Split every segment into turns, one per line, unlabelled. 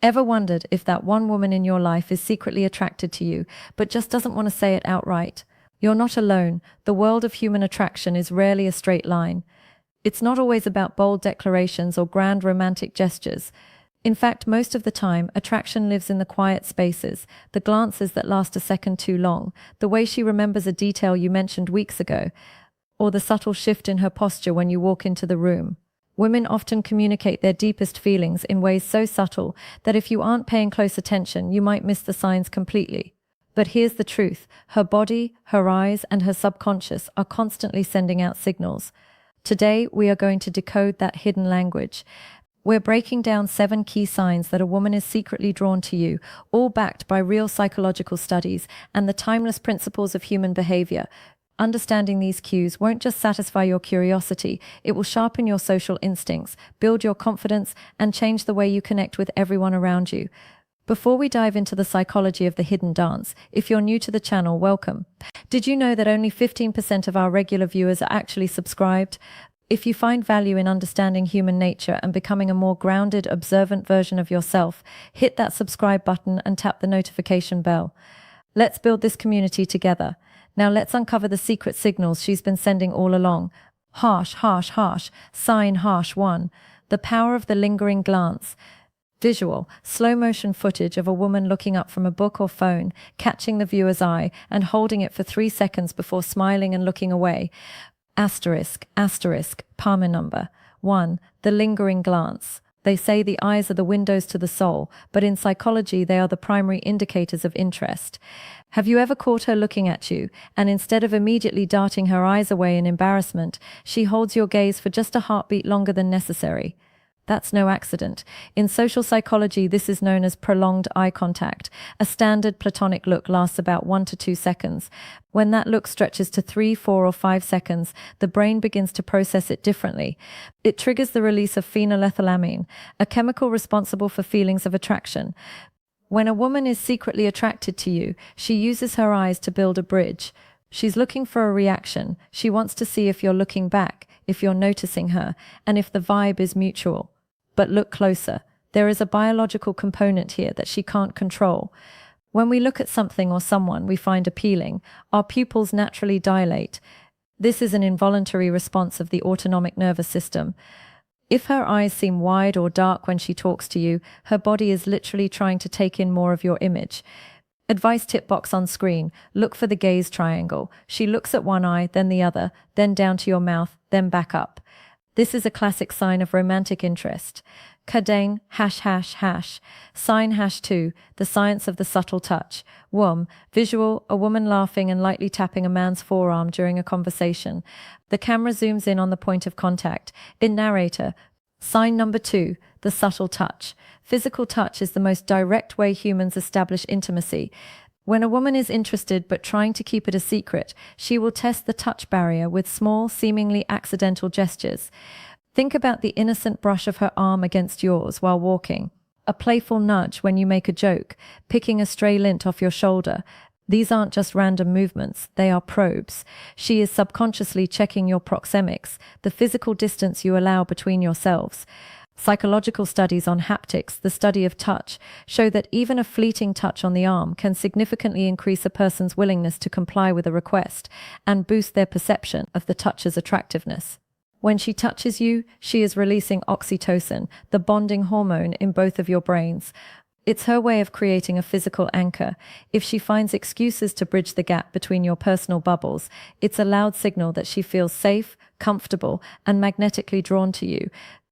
Ever wondered if that one woman in your life is secretly attracted to you, but just doesn't want to say it outright? You're not alone. The world of human attraction is rarely a straight line. It's not always about bold declarations or grand romantic gestures. In fact, most of the time, attraction lives in the quiet spaces, the glances that last a second too long, the way she remembers a detail you mentioned weeks ago, or the subtle shift in her posture when you walk into the room. Women often communicate their deepest feelings in ways so subtle that if you aren't paying close attention, you might miss the signs completely. But here's the truth: her body, her eyes, and her subconscious are constantly sending out signals. Today, we are going to decode that hidden language. We're breaking down 7 key signs that a woman is secretly drawn to you, all backed by real psychological studies and the timeless principles of human behavior. Understanding these cues won't just satisfy your curiosity, it will sharpen your social instincts, build your confidence, and change the way you connect with everyone around you. Before we dive into the psychology of the hidden dance, if you're new to the channel, welcome. Did you know that only 15% of our regular viewers are actually subscribed? If you find value in understanding human nature and becoming a more grounded, observant version of yourself, hit that subscribe button and tap the notification bell. Let's build this community together. Now let's uncover the secret signals she's been sending all along. Harsh, harsh, harsh. Sign harsh 1. The power of the lingering glance. Visual, slow-motion footage of a woman looking up from a book or phone, catching the viewer's eye, and holding it for 3 seconds before smiling and looking away. Asterisk, asterisk, Palmer number 1. The lingering glance. They say the eyes are the windows to the soul, but in psychology they are the primary indicators of interest. Have you ever caught her looking at you, and instead of immediately darting her eyes away in embarrassment, she holds your gaze for just a heartbeat longer than necessary? That's no accident. In social psychology, this is known as prolonged eye contact. A standard platonic look lasts about 1 to 2 seconds. When that look stretches to 3, 4, or 5 seconds, the brain begins to process it differently. It triggers the release of phenylethylamine, a chemical responsible for feelings of attraction. When a woman is secretly attracted to you, she uses her eyes to build a bridge. She's looking for a reaction. She wants to see if you're looking back, if you're noticing her, and if the vibe is mutual. But look closer. There is a biological component here that she can't control. When we look at something or someone we find appealing, our pupils naturally dilate. This is an involuntary response of the autonomic nervous system. If her eyes seem wide or dark when she talks to you, her body is literally trying to take in more of your image. Advice tip box on screen. Look for the gaze triangle. She looks at one eye, then the other, then down to your mouth, then back up. This is a classic sign of romantic interest. Cadane, hash, hash, hash. Sign hash 2, the science of the subtle touch. Visual, a woman laughing and lightly tapping a man's forearm during a conversation. The camera zooms in on the point of contact. In narrator. Sign number 2, the subtle touch. Physical touch is the most direct way humans establish intimacy. When a woman is interested but trying to keep it a secret, she will test the touch barrier with small, seemingly accidental gestures. Think about the innocent brush of her arm against yours while walking, a playful nudge when you make a joke, picking a stray lint off your shoulder. These aren't just random movements, they are probes. She is subconsciously checking your proxemics, the physical distance you allow between yourselves. Psychological studies on haptics, the study of touch, show that even a fleeting touch on the arm can significantly increase a person's willingness to comply with a request and boost their perception of the touch's attractiveness. When she touches you, she is releasing oxytocin, the bonding hormone in both of your brains. It's her way of creating a physical anchor. If she finds excuses to bridge the gap between your personal bubbles, it's a loud signal that she feels safe, comfortable, and magnetically drawn to you.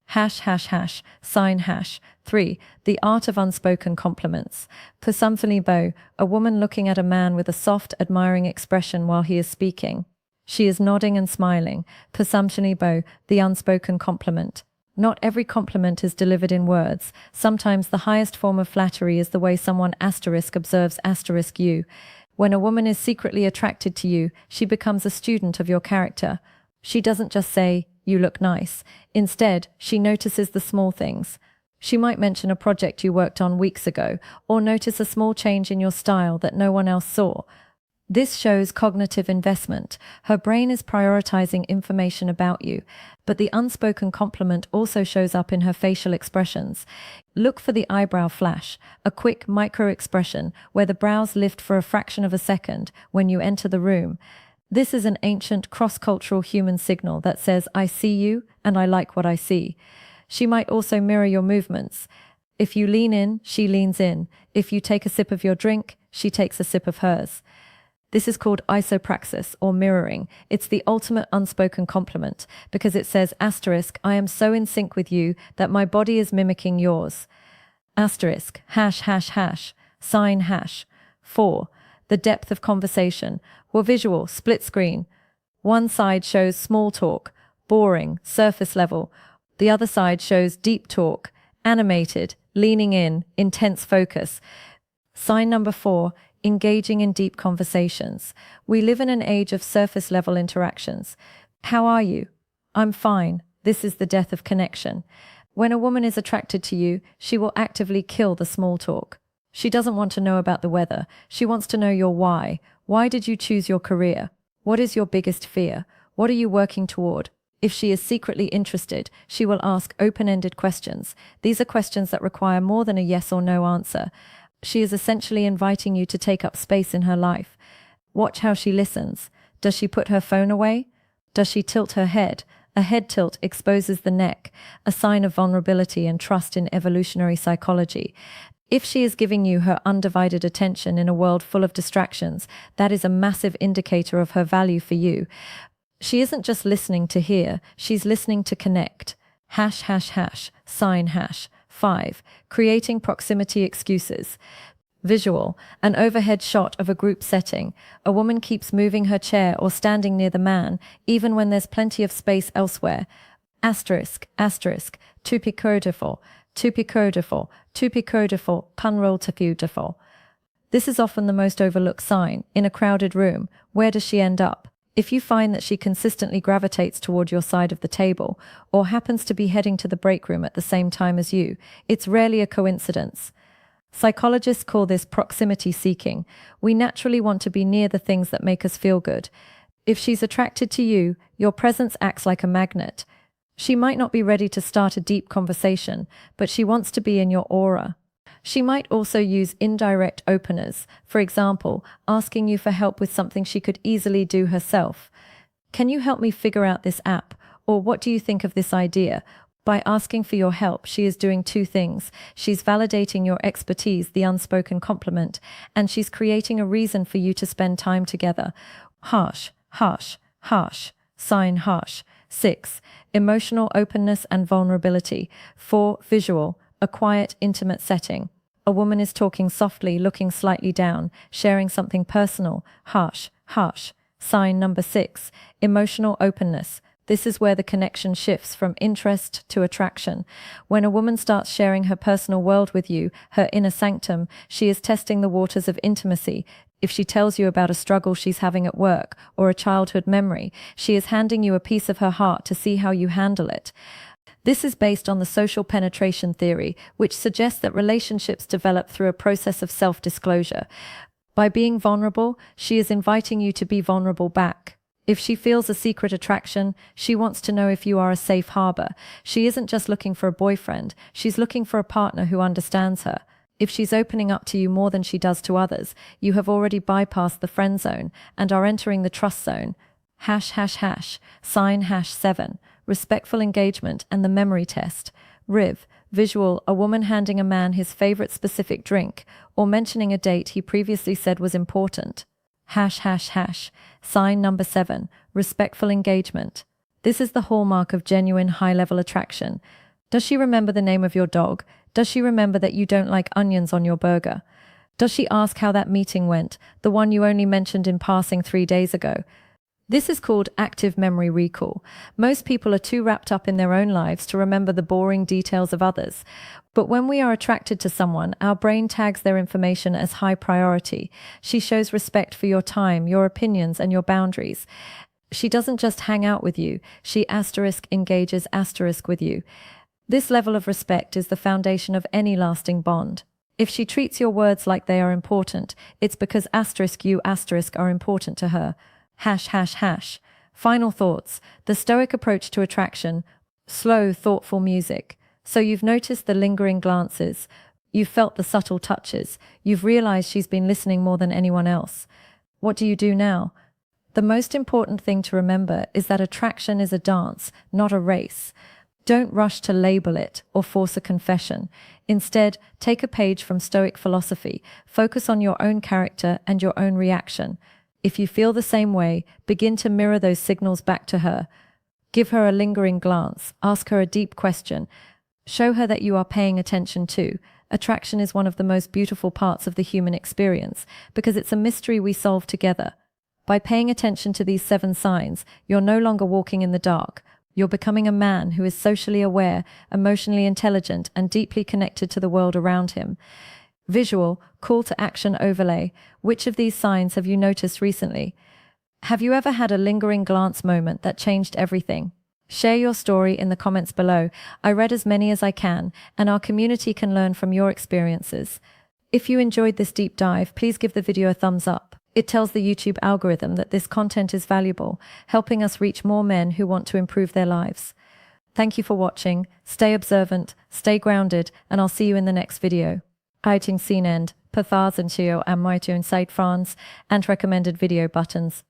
Hash, hash, hash, sign hash 3, the art of unspoken compliments. Pusamfani Bo, a woman looking at a man with a soft, admiring expression while he is speaking. She is nodding and smiling. Pusamfani Bo, the unspoken compliment. Not every compliment is delivered in words. Sometimes the highest form of flattery is the way someone observes you. When a woman is secretly attracted to you, she becomes a student of your character. She doesn't just say, "You look nice." Instead, she notices the small things. She might mention a project you worked on weeks ago, or notice a small change in your style that no one else saw. This shows cognitive investment. Her brain is prioritizing information about you, but the unspoken compliment also shows up in her facial expressions. Look for the eyebrow flash, a quick micro expression where the brows lift for a fraction of a second when you enter the room. This is an ancient cross-cultural human signal that says, I see you and I like what I see. She might also mirror your movements. If you lean in, she leans in. If you take a sip of your drink, she takes a sip of hers. This is called isopraxis or mirroring. It's the ultimate unspoken compliment because it says, asterisk, I am so in sync with you that my body is mimicking yours. Asterisk, hash, hash, hash, sign hash. 4. The depth of conversation. Or visual, split screen. One side shows small talk, boring, surface level. The other side shows deep talk, animated, leaning in, intense focus. Sign number 4. Engaging in deep conversations. We live in an age of surface level interactions. How are you? I'm fine. This is the death of connection. When a woman is attracted to you, she will actively kill the small talk. She doesn't want to know about the weather. She wants to know your why. Why did you choose your career? What is your biggest fear? What are you working toward? If she is secretly interested, she will ask open-ended questions. These are questions that require more than a yes or no answer. She is essentially inviting you to take up space in her life. Watch how she listens. Does she put her phone away? Does she tilt her head? A head tilt exposes the neck, a sign of vulnerability and trust in evolutionary psychology. If she is giving you her undivided attention in a world full of distractions, that is a massive indicator of her value for you. She isn't just listening to hear, she's listening to connect. Hash, hash, hash, sign hash. 5. Creating proximity excuses. Visual, an overhead shot of a group setting. A woman keeps moving her chair or standing near the man, even when there's plenty of space elsewhere. Asterisk, asterisk, typicodiful, typicodiful, typicodiful, punroltafudiful. This is often the most overlooked sign. In a crowded room, where does she end up? If you find that she consistently gravitates toward your side of the table, or happens to be heading to the break room at the same time as you, it's rarely a coincidence. Psychologists call this proximity seeking. We naturally want to be near the things that make us feel good. If she's attracted to you, your presence acts like a magnet. She might not be ready to start a deep conversation, but she wants to be in your aura. She might also use indirect openers, for example, asking you for help with something she could easily do herself. Can you help me figure out this app? Or what do you think of this idea? By asking for your help, she is doing two things. She's validating your expertise, the unspoken compliment, and she's creating a reason for you to spend time together. Harsh, harsh, harsh, sign harsh. 6. Emotional openness and vulnerability. 4. Visual, a quiet, intimate setting. A woman is talking softly, looking slightly down, sharing something personal. Harsh, harsh. Sign number 6. Emotional openness. This is where the connection shifts from interest to attraction. When a woman starts sharing her personal world with you, her inner sanctum, she is testing the waters of intimacy. If she tells you about a struggle she's having at work or a childhood memory, she is handing you a piece of her heart to see how you handle it. This is based on the social penetration theory, which suggests that relationships develop through a process of self-disclosure. By being vulnerable, she is inviting you to be vulnerable back. If she feels a secret attraction, she wants to know if you are a safe harbor. She isn't just looking for a boyfriend, she's looking for a partner who understands her. If she's opening up to you more than she does to others, you have already bypassed the friend zone and are entering the trust zone. Hash, hash, hash, sign hash 7. Respectful engagement and the memory test. Riv, visual, a woman handing a man his favorite specific drink or mentioning a date he previously said was important. Hash, hash, hash. Sign number 7. Respectful engagement. This is the hallmark of genuine high-level attraction. Does she remember the name of your dog? Does she remember that you don't like onions on your burger? Does she ask how that meeting went, the one you only mentioned in passing 3 days ago? This is called active memory recall. Most people are too wrapped up in their own lives to remember the boring details of others. But when we are attracted to someone, our brain tags their information as high priority. She shows respect for your time, your opinions, and your boundaries. She doesn't just hang out with you, she engages with you. This level of respect is the foundation of any lasting bond. If she treats your words like they are important, it's because you are important to her. Hash, hash, hash. Final thoughts. The Stoic approach to attraction. Slow, thoughtful music. So you've noticed the lingering glances. You've felt the subtle touches. You've realized she's been listening more than anyone else. What do you do now? The most important thing to remember is that attraction is a dance, not a race. Don't rush to label it or force a confession. Instead, take a page from Stoic philosophy. Focus on your own character and your own reaction. If you feel the same way, begin to mirror those signals back to her. Give her a lingering glance. Ask her a deep question. Show her that you are paying attention too. Attraction is one of the most beautiful parts of the human experience because it's a mystery we solve together. By paying attention to these 7 signs, you're no longer walking in the dark. You're becoming a man who is socially aware, emotionally intelligent, and deeply connected to the world around him. Visual, call to action overlay. Which of these signs have you noticed recently? Have you ever had a lingering glance moment that changed everything? Share your story in the comments below. I read as many as I can, and our community can learn from your experiences. If you enjoyed this deep dive, please give the video a thumbs up. It tells the YouTube algorithm that this content is valuable, helping us reach more men who want to improve their lives. Thank you for watching. Stay observant, stay grounded, and I'll see you in the next video. Uiting zien and pathars and am my inside France and recommended video buttons.